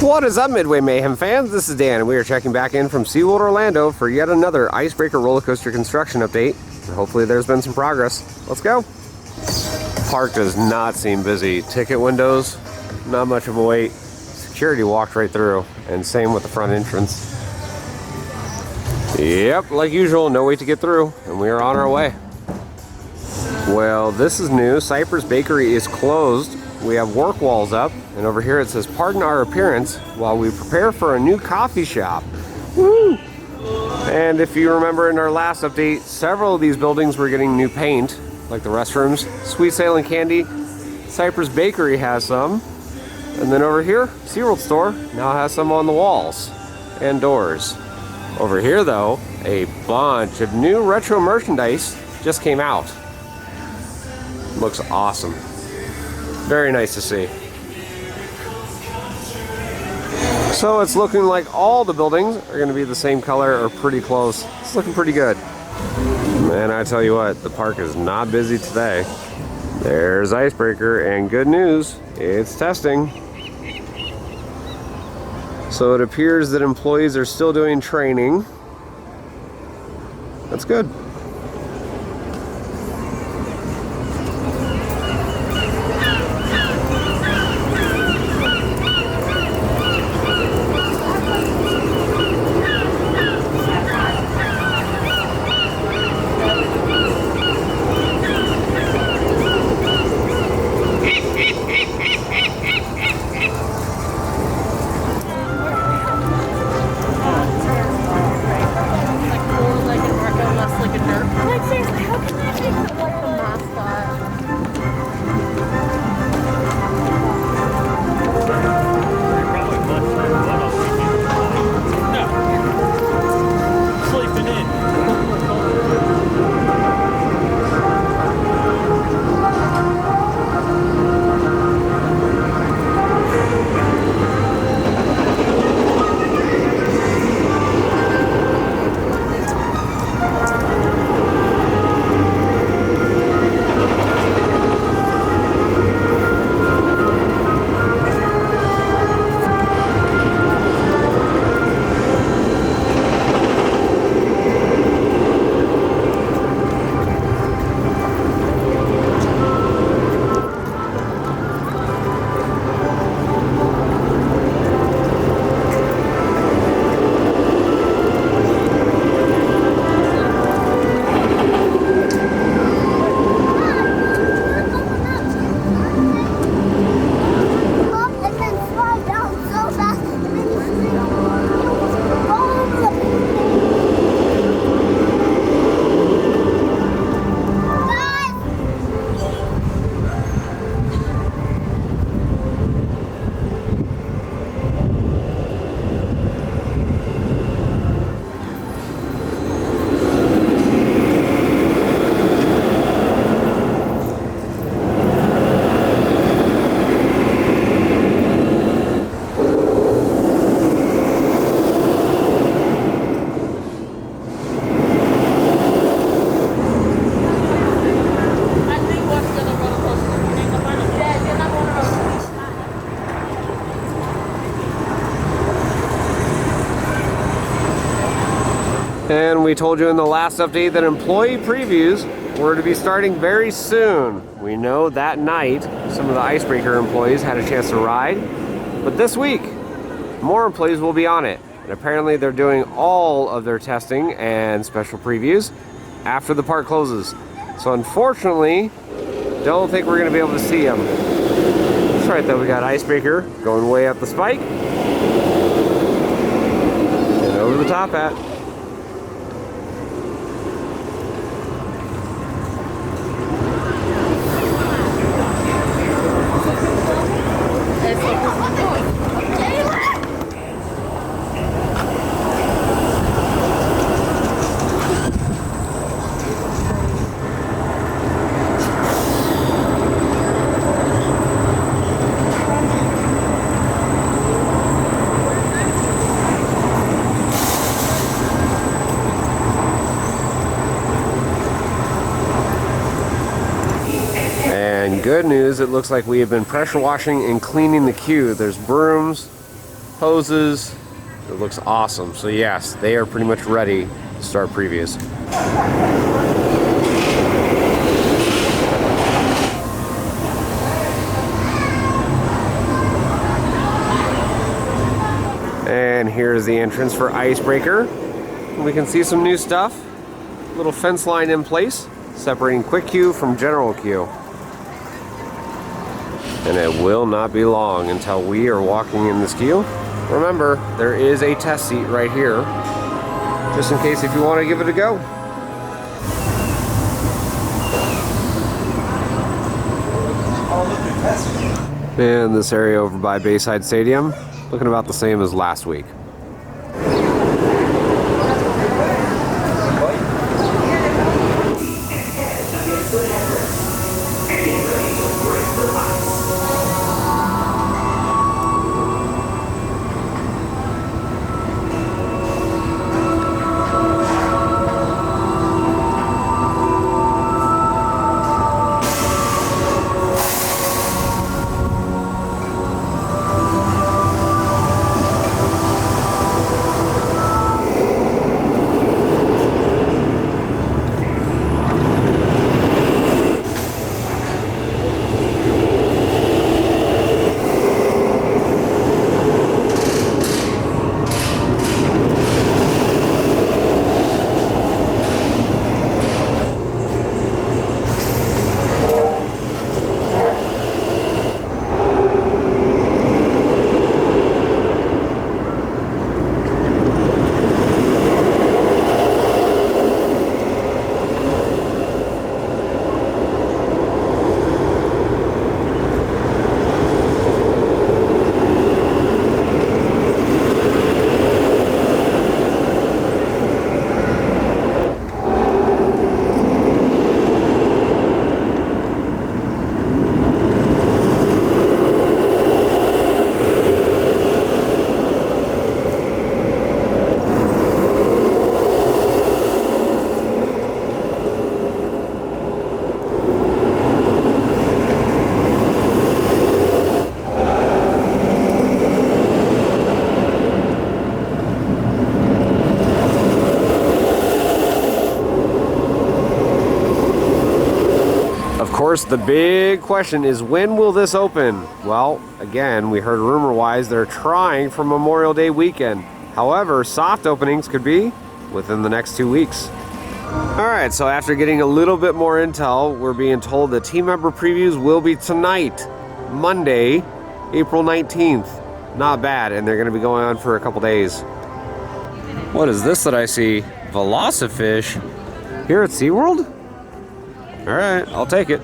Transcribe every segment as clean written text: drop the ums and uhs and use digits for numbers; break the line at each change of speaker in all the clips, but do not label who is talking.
What is up, Midway Mayhem fans? This is Dan, and we are checking back in from SeaWorld Orlando for yet another Icebreaker roller coaster construction update. Hopefully there's been some progress. Let's go. Park does not seem busy. Ticket windows, not much of a wait. Security walked right through, and same with the front entrance. Yep, like usual, no wait to get through, and we are on our way. Well, this is new. Cypress Bakery is closed. We have work walls up, and over here it says, "Pardon our appearance while we prepare for a new coffee shop." Woo! And if you remember in our last update, several of these buildings were getting new paint, like the restrooms. Sweet Sailing Candy, Cypress Bakery has some. And then over here, SeaWorld store now has some on the walls and doors. Over here though, a bunch of new retro merchandise just came out. Looks awesome. Very nice to see. So it's looking like all the buildings are going to be the same color or pretty close. It's looking pretty good. Man, I tell you what, the park is not busy today. There's Icebreaker, and good news, it's testing. So it appears that employees are still doing training. That's good. And we told you in the last update that employee previews were to be starting very soon. We know that night some of the Icebreaker employees had a chance to ride, but this week more employees will be on it. And apparently they're doing all of their testing and special previews after the park closes. So unfortunately, don't think we're going to be able to see them. That's right though, we got Icebreaker going way up the spike and over the top hat. And good news, it looks like we have been pressure washing and cleaning the queue. There's brooms hoses. It looks awesome. So yes, they are pretty much ready to start previews. And here's the entrance for Icebreaker. We can see some new stuff. Little fence line in place, separating quick queue from general queue. And it will not be long until we are walking in this queue. Remember, there is a test seat right here, just in case if you want to give it a go. And this area over by Bayside Stadium, looking about the same as last week. Of course, the big question is, when will this open? Well, again, we heard rumor-wise they're trying for Memorial Day weekend. However, soft openings could be within the next 2 weeks. All right, so after getting a little bit more intel, we're being told the team member previews will be tonight, Monday, April 19th. Not bad, and they're going to be going on for a couple days. What is this that I see? Velocifish here at SeaWorld? All right, I'll take it.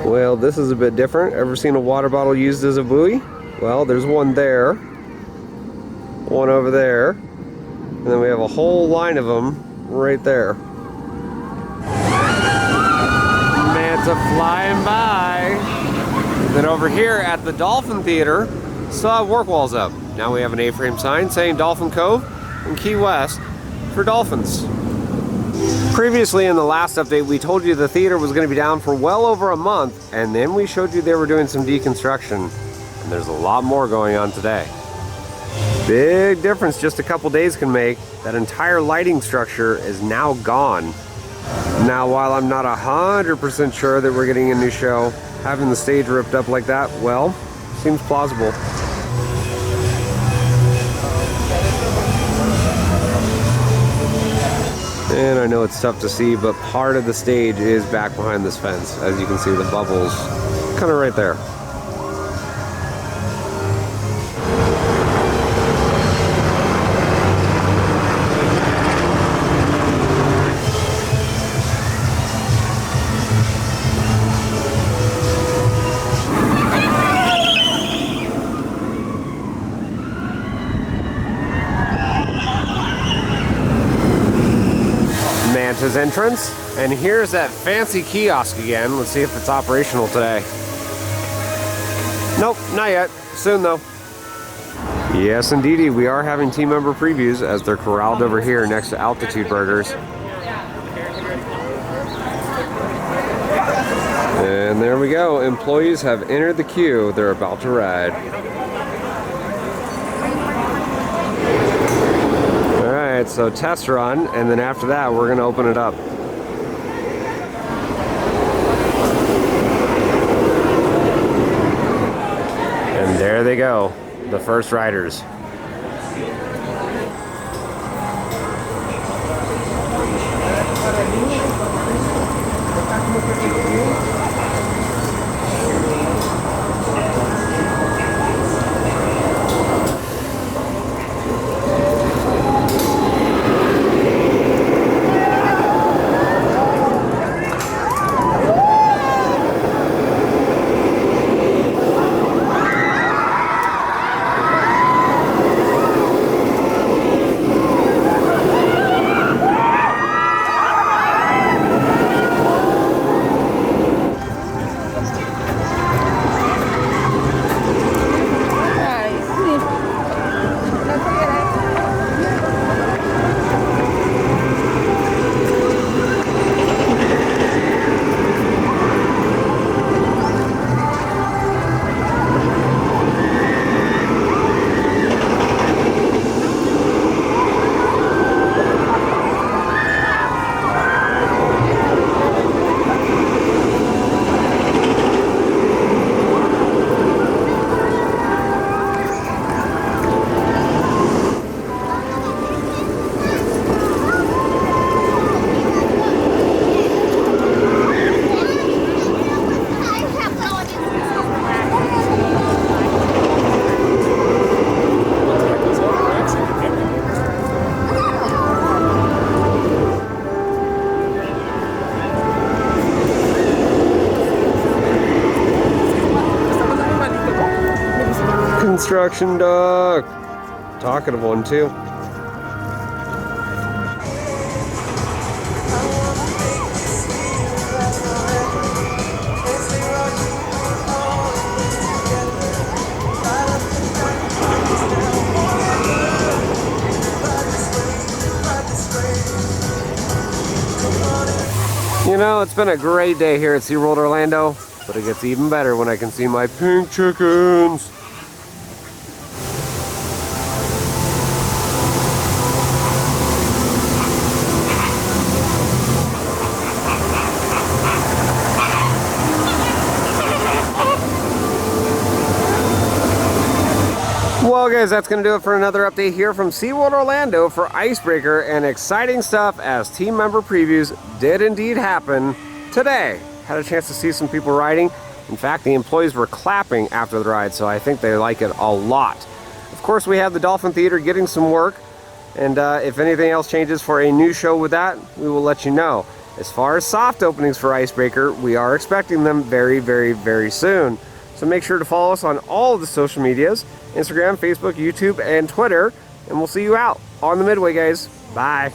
Well, this is a bit different. Ever seen a water bottle used as a buoy? Well, there's one there, one over there, and then we have a whole line of them right there. Manta flying by. And then over here at the Dolphin Theater, still have work walls up. Now we have an A-frame sign saying Dolphin Cove and Key West for dolphins. Previously in the last update, we told you the theater was going to be down for well over a month, and then we showed you they were doing some deconstruction. And there's a lot more going on today. Big difference just a couple days can make. That entire lighting structure is now gone. Now, while I'm not 100% sure that we're getting a new show, having the stage ripped up like that, well, seems plausible. And I know it's tough to see, but part of the stage is back behind this fence. As you can see, the bubbles kind of right there. Manta's entrance, and here's that fancy kiosk again. Let's see if it's operational today. Nope, not yet. Soon though. Yes, indeedy, we are having team member previews as they're corralled over here next to Altitude Burgers. And there we go. Employees have entered the queue. They're about to ride. Alright, so test run, and then after that we're going to open it up. And there they go, the first riders. Construction dog. Talkative one too. You know, it's been a great day here at SeaWorld Orlando, but it gets even better when I can see my pink chickens. Well guys, that's going to do it for another update here from SeaWorld Orlando for Icebreaker, and exciting stuff as team member previews did indeed happen today. Had a chance to see some people riding. In fact, the employees were clapping after the ride, so I think they like it a lot. Of course, we have the Dolphin Theater getting some work, and if anything else changes for a new show with that, we will let you know. As far as soft openings for Icebreaker, we are expecting them very, very, very soon. So make sure to follow us on all of the social medias, Instagram, Facebook, YouTube, and Twitter, and we'll see you out on the Midway, guys. Bye.